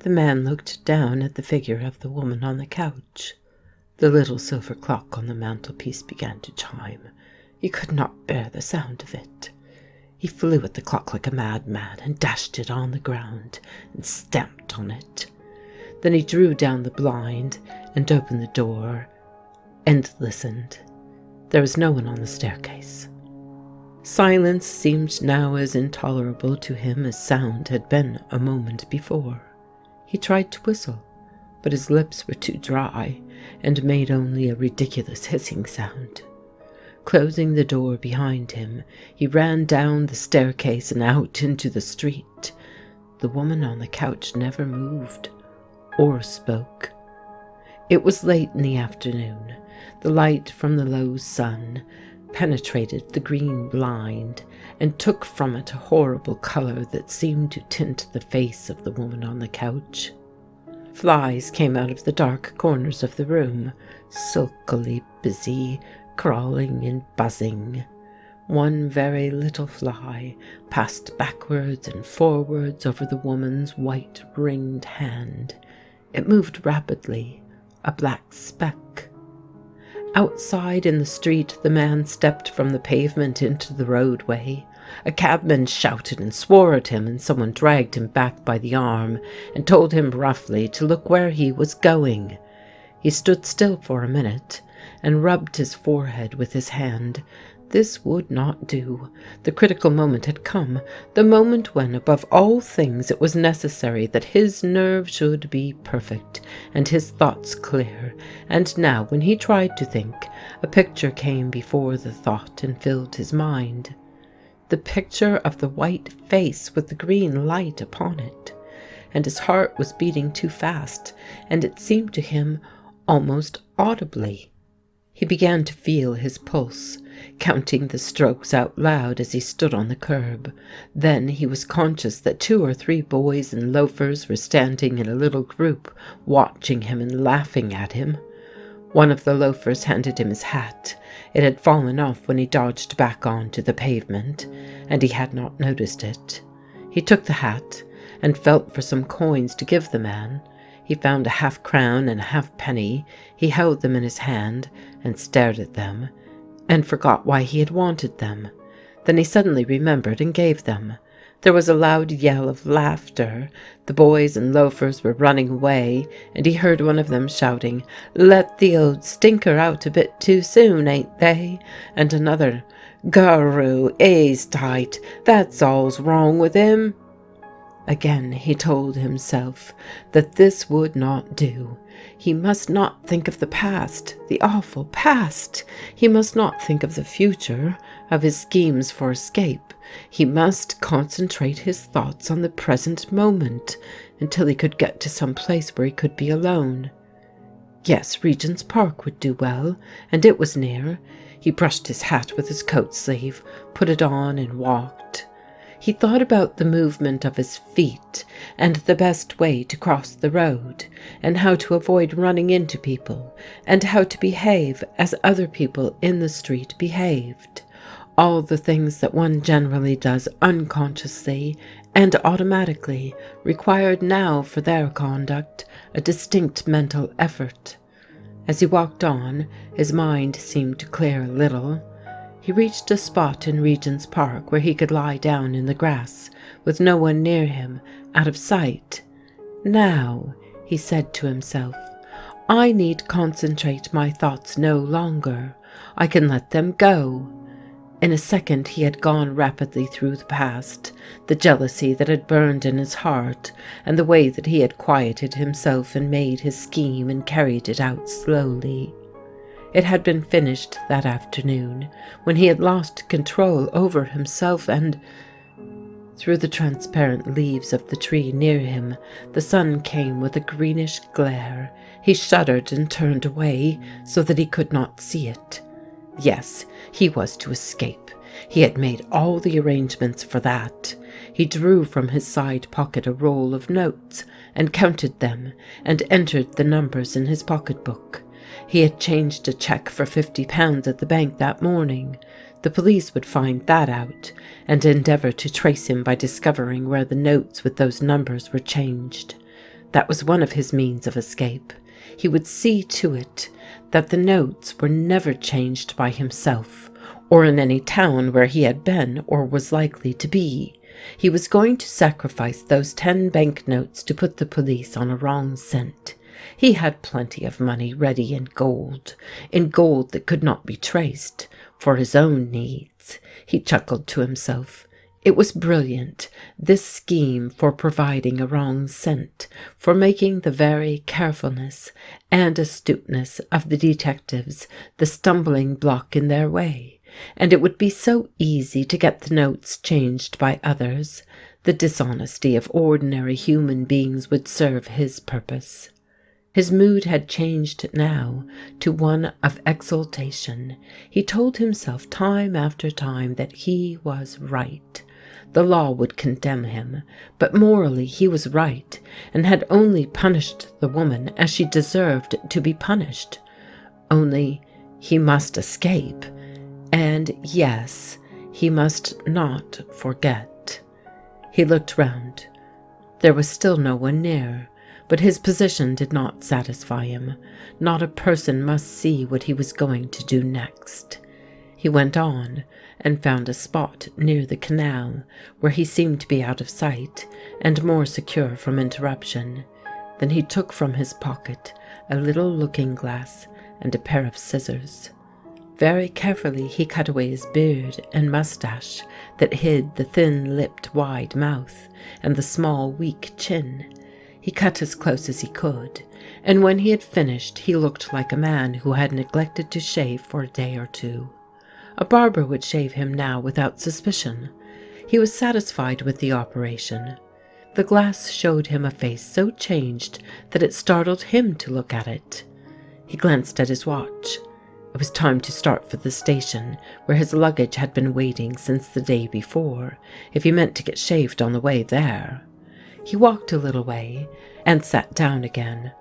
The man looked down at the figure of the woman on the couch. The little silver clock on the mantelpiece began to chime. He could not bear the sound of it. He flew at the clock like a madman and dashed it on the ground and stamped on it. Then he drew down the blind and opened the door and listened. There was no one on the staircase. Silence seemed now as intolerable to him as sound had been a moment before. He tried to whistle, but his lips were too dry and made only a ridiculous hissing sound. Closing the door behind him, he ran down the staircase and out into the street. The woman on the couch never moved or spoke. It was late in the afternoon. The light from the low sun penetrated the green blind and took from it a horrible color that seemed to tint the face of the woman on the couch. Flies came out of the dark corners of the room, sulkily busy, crawling and buzzing. One very little fly passed backwards and forwards over the woman's white ringed hand. It moved rapidly, a black speck. Outside in the street, the man stepped from the pavement into the roadway. A cabman shouted and swore at him, and someone dragged him back by the arm and told him roughly to look where he was going. He stood still for a minute and rubbed his forehead with his hand. This would not do. The critical moment had come, the moment when, above all things, it was necessary that his nerve should be perfect and his thoughts clear. And now, when he tried to think, a picture came before the thought and filled his mind. The picture of the white face with the green light upon it. And his heart was beating too fast, and it seemed to him almost audibly. He began to feel his pulse, counting the strokes out loud as he stood on the curb. Then he was conscious that 2 or 3 boys in loafers were standing in a little group, watching him and laughing at him. One of the loafers handed him his hat. It had fallen off when he dodged back onto the pavement, and he had not noticed it. He took the hat and felt for some coins to give the man. He found a half-crown and a half-penny. He held them in his hand and stared at them, and forgot why he had wanted them. Then he suddenly remembered and gave them. There was a loud yell of laughter. The boys and loafers were running away, and he heard one of them shouting, "Let the old stinker out a bit too soon, ain't they?" And another, "Garoo, he's tight. That's all's wrong with him." Again he told himself that this would not do. He must not think of the past, the awful past. He must not think of the future, of his schemes for escape. He must concentrate his thoughts on the present moment until he could get to some place where he could be alone. Yes, Regent's Park would do well, and it was near. He brushed his hat with his coat sleeve, put it on, and walked. He thought about the movement of his feet and the best way to cross the road, and how to avoid running into people, and how to behave as other people in the street behaved. All the things that one generally does unconsciously and automatically required now for their conduct a distinct mental effort. As he walked on, his mind seemed to clear a little. He reached a spot in Regent's Park where he could lie down in the grass, with no one near him, out of sight. "Now," he said to himself, "I need concentrate my thoughts no longer. I can let them go." In a second he had gone rapidly through the past, the jealousy that had burned in his heart, and the way that he had quieted himself and made his scheme and carried it out slowly. It had been finished that afternoon, when he had lost control over himself, and through the transparent leaves of the tree near him, the sun came with a greenish glare. He shuddered and turned away so that he could not see it. Yes, he was to escape. He had made all the arrangements for that. He drew from his side pocket a roll of notes and counted them and entered the numbers in his pocketbook. He had changed a cheque for £50 at the bank that morning. The police would find that out and endeavour to trace him by discovering where the notes with those numbers were changed. That was one of his means of escape. He would see to it that the notes were never changed by himself, or in any town where he had been or was likely to be. He was going to sacrifice those 10 banknotes to put the police on a wrong scent. He had plenty of money ready in gold that could not be traced, for his own needs. He chuckled to himself. It was brilliant, this scheme for providing a wrong scent, for making the very carefulness and astuteness of the detectives the stumbling block in their way. And it would be so easy to get the notes changed by others. The dishonesty of ordinary human beings would serve his purpose. His mood had changed now to one of exultation. He told himself time after time that he was right. The law would condemn him, but morally he was right, and had only punished the woman as she deserved to be punished. Only he must escape. And yes, he must not forget. He looked round. There was still no one near, but his position did not satisfy him. Not a person must see what he was going to do next. He went on and found a spot near the canal where he seemed to be out of sight and more secure from interruption. Then he took from his pocket a little looking-glass and a pair of scissors. Very carefully he cut away his beard and mustache that hid the thin-lipped wide mouth and the small weak chin. He cut as close as he could, and when he had finished he looked like a man who had neglected to shave for a day or two. A barber would shave him now without suspicion. He was satisfied with the operation. The glass showed him a face so changed that it startled him to look at it. He glanced at his watch. It was time to start for the station, where his luggage had been waiting since the day before, if he meant to get shaved on the way there. He walked a little way and sat down again.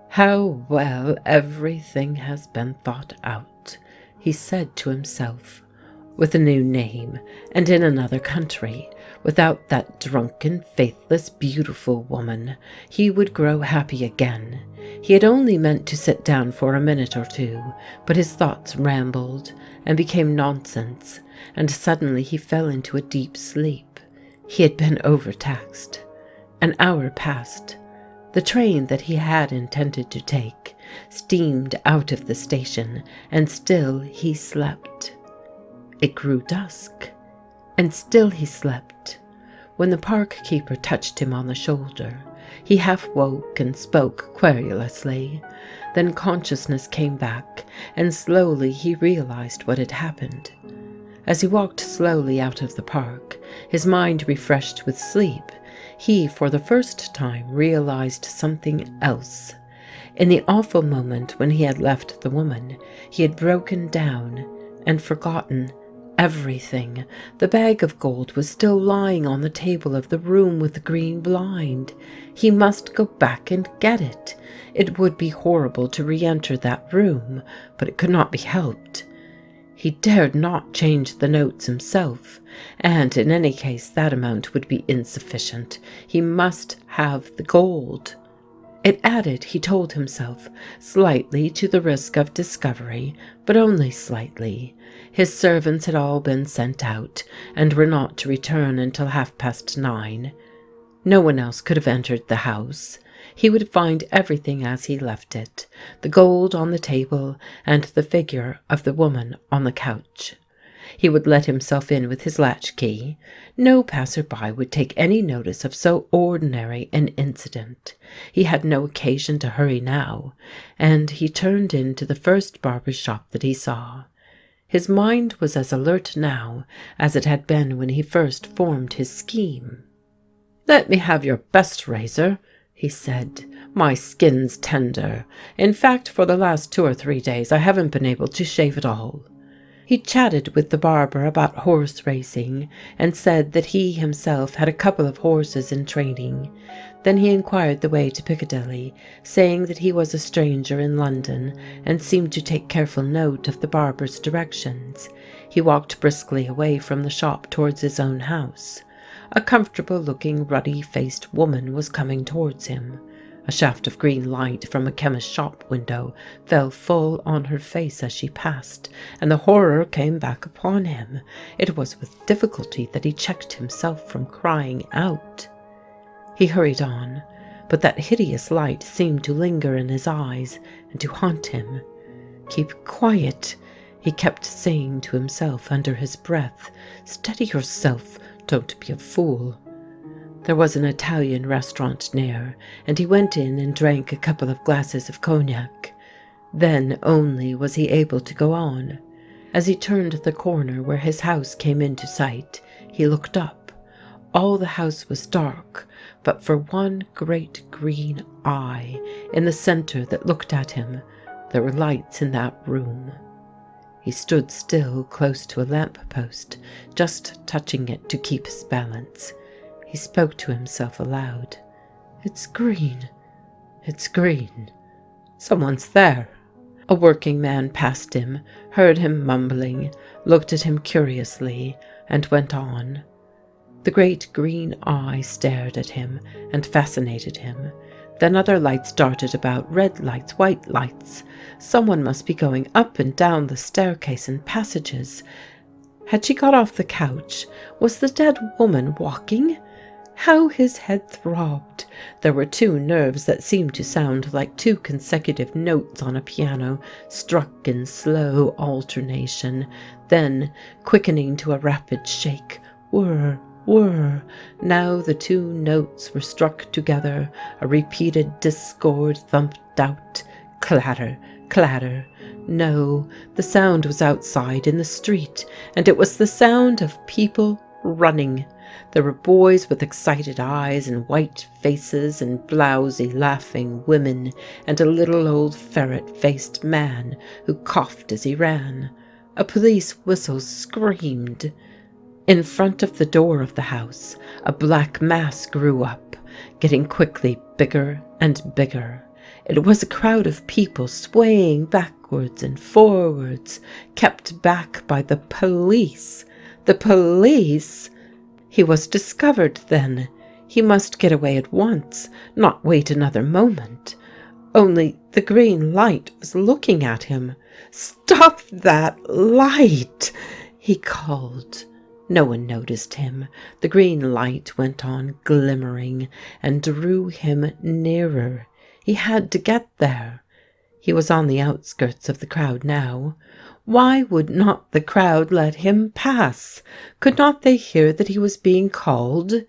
How well everything has been thought out, he said to himself. With a new name, and in another country, without that drunken, faithless, beautiful woman, he would grow happy again. He had only meant to sit down for a minute or two, but his thoughts rambled and became nonsense, and suddenly he fell into a deep sleep. He had been overtaxed. An hour passed. The train that he had intended to take steamed out of the station, and still he slept. It grew dusk, and still he slept. When the park keeper touched him on the shoulder, he half woke and spoke querulously. Then consciousness came back, and slowly he realized what had happened. As he walked slowly out of the park, his mind refreshed with sleep, he for the first time realized something else. In the awful moment when he had left the woman, he had broken down and forgotten everything. The bag of gold was still lying on the table of the room with the green blind. He must go back and get it. It would be horrible to re-enter that room, but it could not be helped. He dared not change the notes himself, and in any case that amount would be insufficient. He must have the gold. It added, he told himself, slightly to the risk of discovery, but only slightly. His servants had all been sent out, and were not to return until 9:30. No one else could have entered the house. He would find everything as he left it, the gold on the table and the figure of the woman on the couch. He would let himself in with his latchkey. No passer-by would take any notice of so ordinary an incident. He had no occasion to hurry now, and he turned into the first barber's shop that he saw. His mind was as alert now as it had been when he first formed his scheme. "Let me have your best razor," he said. "My skin's tender. In fact, for the last 2 or 3 days I haven't been able to shave at all." He chatted with the barber about horse racing, and said that he himself had a couple of horses in training. Then he inquired the way to Piccadilly, saying that he was a stranger in London, and seemed to take careful note of the barber's directions. He walked briskly away from the shop towards his own house. A comfortable-looking, ruddy-faced woman was coming towards him. A shaft of green light from a chemist's shop window fell full on her face as she passed, and the horror came back upon him. It was with difficulty that he checked himself from crying out. He hurried on, but that hideous light seemed to linger in his eyes and to haunt him. "Keep quiet," he kept saying to himself under his breath. "Steady yourself, don't be a fool." There was an Italian restaurant near, and he went in and drank a couple of glasses of cognac. Then only was he able to go on. As he turned the corner where his house came into sight, he looked up. All the house was dark, but for one great green eye in the center that looked at him, there were lights in that room. He stood still close to a lamp-post, just touching it to keep his balance. He spoke to himself aloud. "It's green. It's green. Someone's there." A working man passed him, heard him mumbling, looked at him curiously, and went on. The great green eye stared at him and fascinated him. Then other lights darted about, red lights, white lights. Someone must be going up and down the staircase and passages. Had she got off the couch? Was the dead woman walking? How his head throbbed! There were two nerves that seemed to sound like two consecutive notes on a piano, struck in slow alternation, then quickening to a rapid shake. Whir, whir. Now the two notes were struck together, a repeated discord thumped out. Clatter, clatter. No, the sound was outside in the street, and it was the sound of people running. There were boys with excited eyes and white faces and blousy, laughing women, and a little old ferret-faced man who coughed as he ran. A police whistle screamed. In front of the door of the house, a black mass grew up, getting quickly bigger and bigger. It was a crowd of people swaying backwards and forwards, kept back by the police. The police! He was discovered, then. He must get away at once, not wait another moment. Only the green light was looking at him. "Stop that light!" he called. No one noticed him. The green light went on glimmering and drew him nearer. He had to get there. He was on the outskirts of the crowd now. Why would not the crowd let him pass? Could not they hear that he was being called?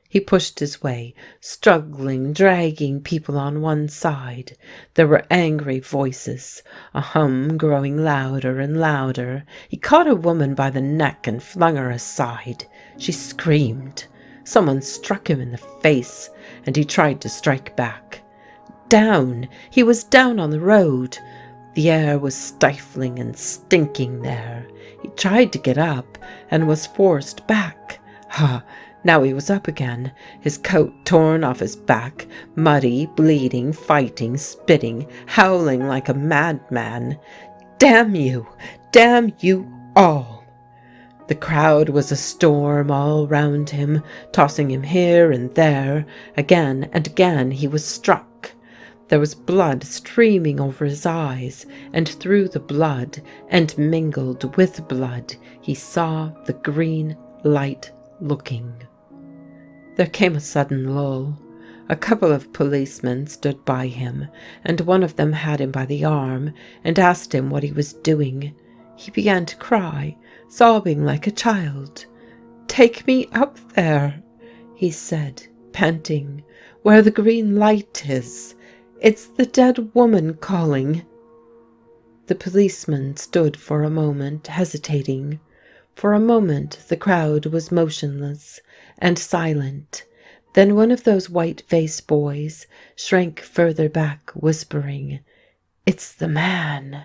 He pushed his way, struggling, dragging people on one side. There were angry voices, a hum growing louder and louder. He caught a woman by the neck and flung her aside. She screamed. Someone struck him in the face, and he tried to strike back. Down! He was down on the road. The air was stifling and stinking there. He tried to get up and was forced back. Now he was up again, his coat torn off his back, muddy, bleeding, fighting, spitting, howling like a madman. Damn you! Damn you all! The crowd was a storm all round him, tossing him here and there. Again and again he was struck. There was blood streaming over his eyes, and through the blood, and mingled with blood, he saw the green light looking. There came a sudden lull. A couple of policemen stood by him, and one of them had him by the arm and asked him what he was doing. He began to cry, sobbing like a child. "Take me up there," he said, panting, "where the green light is. It's the dead woman calling." The policeman stood for a moment, hesitating. For a moment the crowd was motionless and silent. Then one of those white-faced boys shrank further back, whispering, "It's the man."